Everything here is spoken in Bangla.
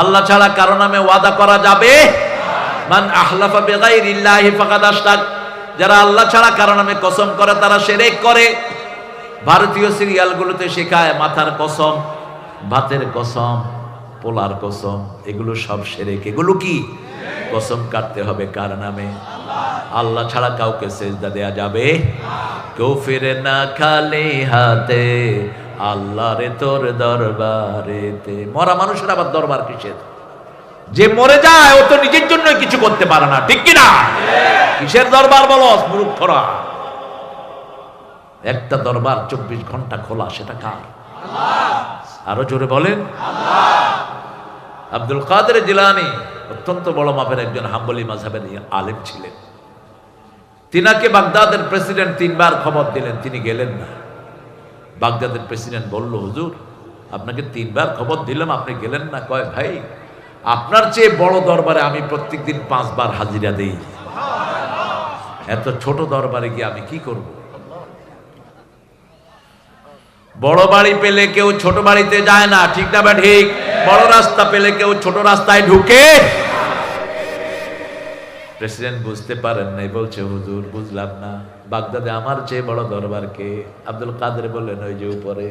আল্লাহ ছাড়া কারো নামে ওয়াদা করা যাবে? মান আহলাফা বিগাইরিল্লাহি ফাকাদ আশরাক, যারা আল্লাহ ছাড়া কারো নামে কসম করে তারা শিরক করে। ভারতীয় সিরিয়ালগুলোতে শেখায় মাথার কসম, ভাতের কসম, পোলার কসম, এগুলো সব শিরক। এগুলো কি? কসম কাটতে হবে কার নামে? আল্লাহ ছাড়া কাউকে সেজদা দেয়া যাবে? কেউ ফিরে না খালি হাতে, আল্লাহরে তোর দরবারেতে। মরা মানুষের আবার দরবার কিসের? যে মরে যায় ও তো নিজের জন্য কিছু করতে পারে না, ঠিক কিনা? কিসের দরবার বলো মূর্খরা? একটা দরবার 24 ঘন্টা খোলা, সেটা কার? আরো জোরে বলেন। আব্দুল কাদের জিলানী অত্যন্ত বড় মাপের একজন হাম্বলি মাযহাবের আলেম ছিলেন। তিনাকে বাগদাদের প্রেসিডেন্ট 3 বার খবর দিলেন, তিনি গেলেন না। বাগদাদের প্রেসিডেন্ট বলল, হুজুর আপনাকে 3 বার খবর দিলাম, আপনি গেলেন না। কয়, ভাই আপনার চেয়ে বড় দরবারে আমি প্রত্যেকদিন 5 বার হাজিরা দেই, এত ছোট দরবারে গিয়ে আমি কি করব? বড় বাড়ি পেলে কেউ ছোট বাড়িতে যায় না, ঠিক না বা ঠিক? বড় রাস্তা পেলে কেউ ছোট রাস্তায় ঢুকে। প্রেসিডেন্ট বুঝতে পারেন নাই, বলছে, হুজুর বুঝলাম না, বাগদাদে আমার চেয়ে বড় দরবার কে? আব্দুল কাদের বললেন, ওই যে উপরে।